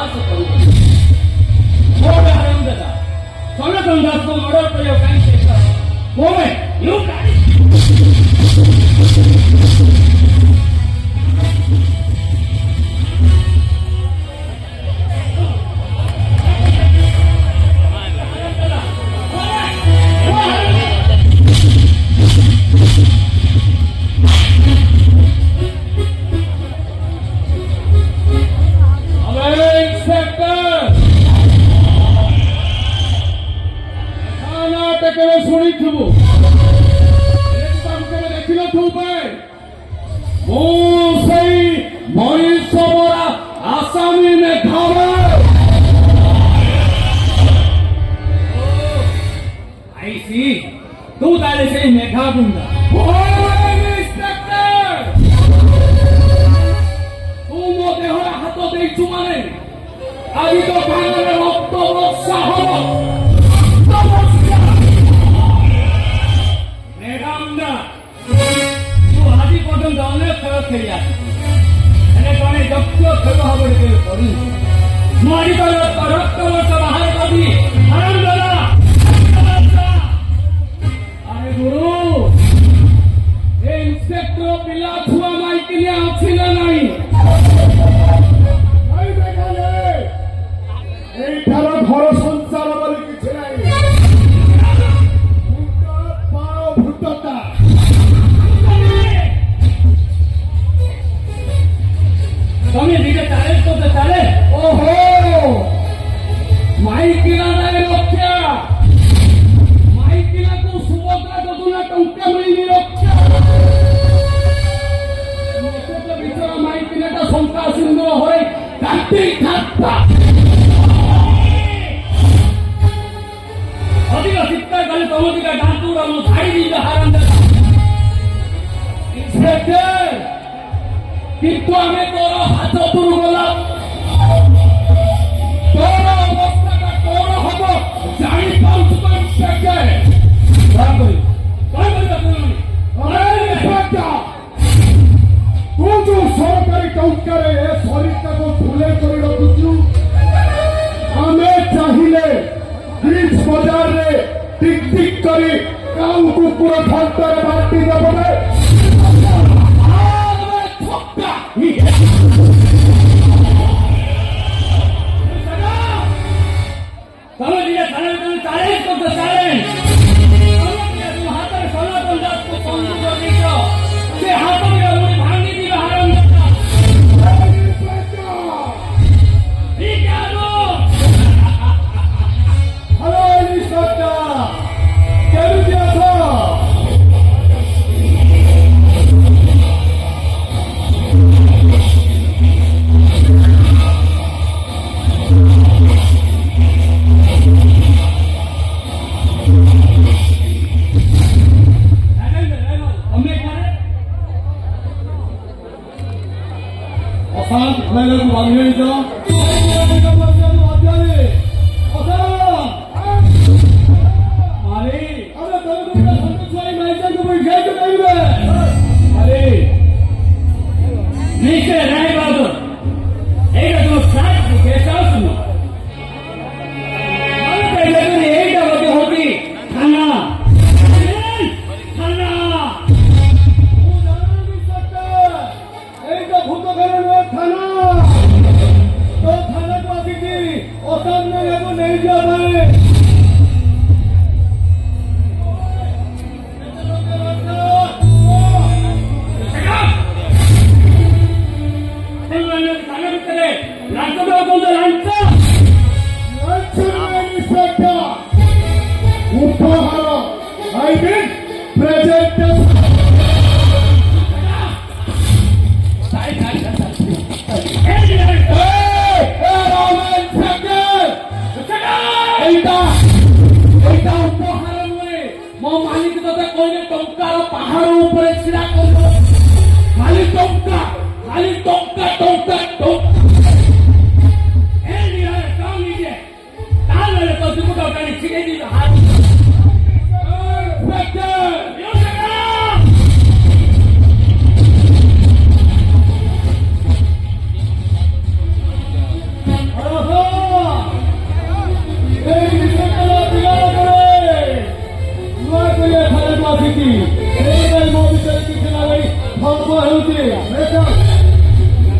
विश्वास करू मोठे आनंददा सनातनदासको मर्डर કર્યો કાઈ છે કોમે યુ કાઈ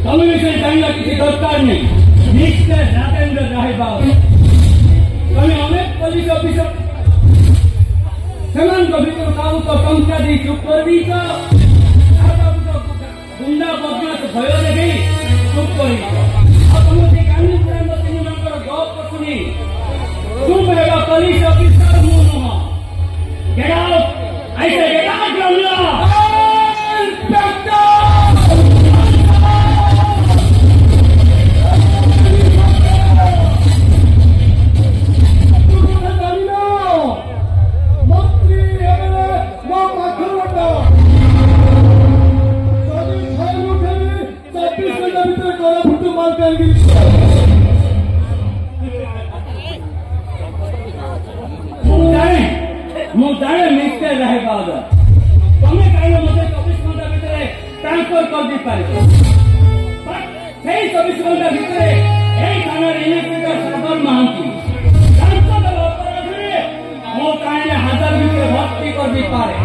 ତମେ ବିଷୟରେ ଜାଣିବା କିଛି ଦରକାର ନାହିଁ। ମିଷ୍ଟର ରାଜେନ୍ଦ୍ର ରାୟ ବାବୁ, ତମେ ଅନେକ ପୋଲିସ ଅଫିସର ସେମାନଙ୍କ ଭିତରୁ କାହାକୁ ତ ଟଙ୍କା ଦେଇ ଚୁପ୍ କରିଦେଇଛ, ଗୁଣ୍ଡା ବଦମାସ ଭୟ ଦେଖେଇ ଚୁପ୍ କରିଛ। ଆଉ ତମ ସେ କାନୁନ ପ୍ରେମ ତିନି ଜଣଙ୍କର ଗପ ଶୁଣି ଚୁପ୍ ହେବା ପୋଲିସ ଅଫିସର ମୁଁ ନୁହଁ। Get out! I say get out from here! ମୁଁ ଜାଣେ ମିଷ୍ଟର ରାୟ ବାବୁ, ତମେ କାହିଁକି ମୋତେ 24 ଘଣ୍ଟା ଭିତରେ ଟ୍ରାନ୍ସଫର କରିଦେଇପାରିବ। ସେଇ 24 ଘଣ୍ଟା ଭିତରେ ଏଇ ଥାନାରେ ଇନ୍ସପେକ୍ଟର ସାଗର ମହାନ୍ତି ଟ୍ରାନ୍ସଫର ଅପରାଧରେ ମୋ କାହିଁକି 1000 ଭିତରେ ଭର୍ତ୍ତି କରିଦେଇପାରେ।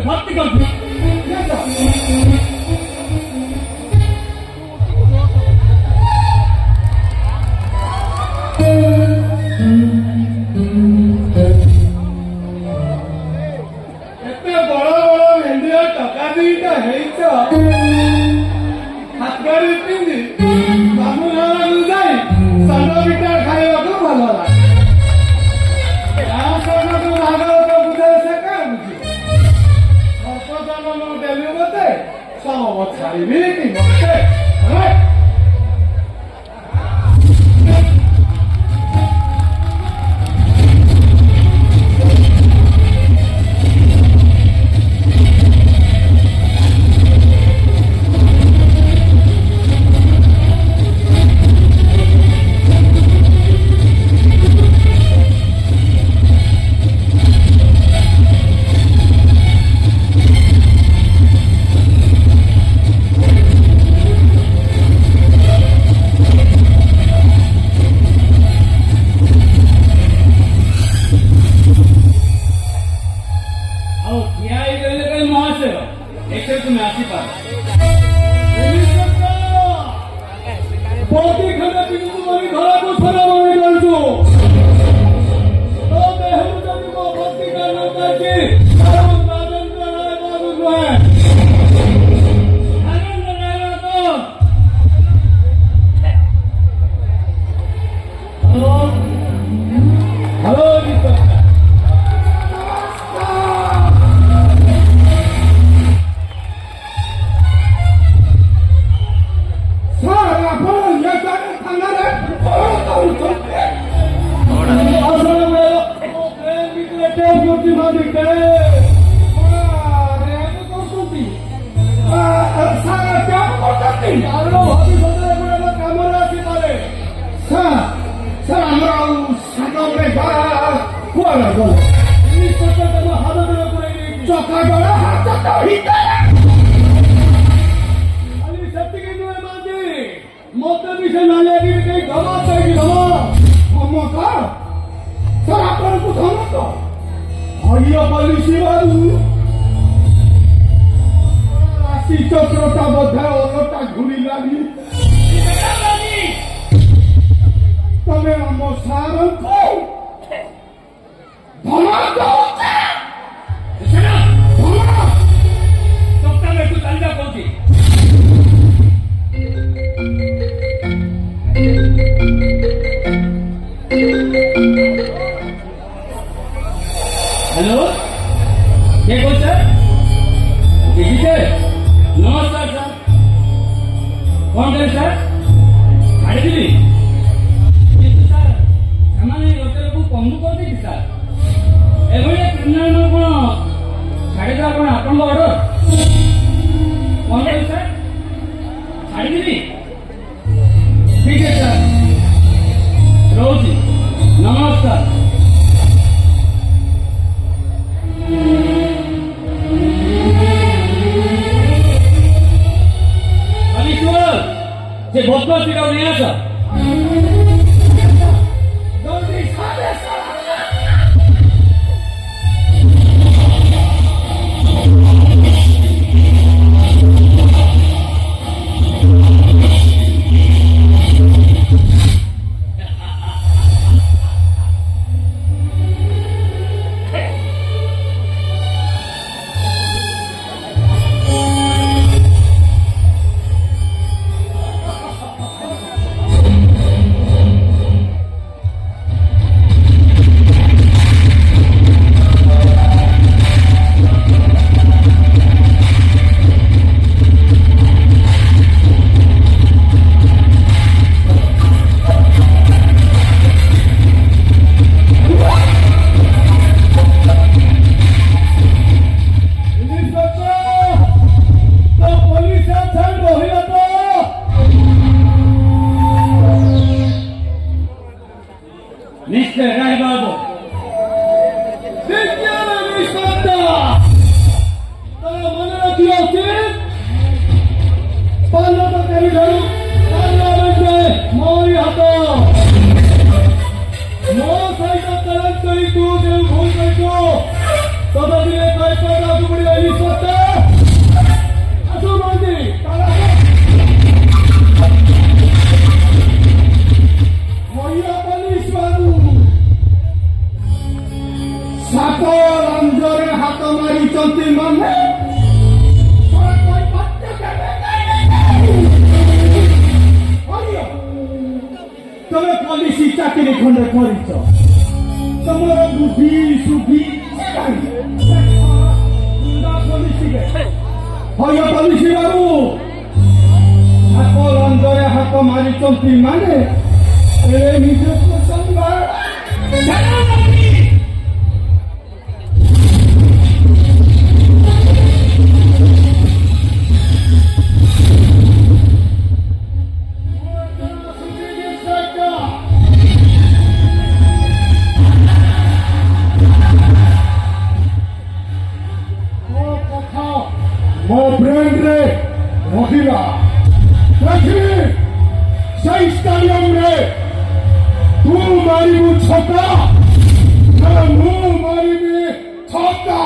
भक्ति कर बड़ बड़ भेंडिया टका दीटा हाथ पिंधि बाबू नाला जाई सान पिठा खाइबा भल लगे। Some of যে বদমাশিটাও নিয়ে আসা জলদি সামনে নিশ্চয় রায় বাবু মনে রাখিও পার্লামেন্টারি পার্লামেন্টে মোরি হাত ମୋ ସହିତ ତଲାକ କରି ତୁ ଯେଉଁ ଭୁଲ କରିଛୁ ତଦଦିନେ କରିବାକୁ ପଡ଼ିବ ଏହି ସତ୍ୟ ଆସୁ ମନ୍ତ୍ରୀ ମହିଳା ପୋଲିସ ବାବୁ ସାପ ରଞ୍ଜରେ ହାତ ମାରିଛନ୍ତି ମାନେ ତମେ ପୋଲିସ ଚାକିରି ଖଣ୍ଡେ କରିଛ ତମର ବୁଦ୍ଧି ସୁଦ୍ଧି ହୟ ପୋଲିସ ବାବୁ ସାପ ରଞ୍ଜରେ ହାତ ମାରିଛନ୍ତି ମାନେ ନିଜକୁ ମୋ ବ୍ରେନରେ ରହିଲା ଦେଖିବି ସେଇ ଷ୍ଟାଡିୟମରେ ତୁ ମାରିବୁ ଛକା ମୁଁ ମାରିବି ଛକା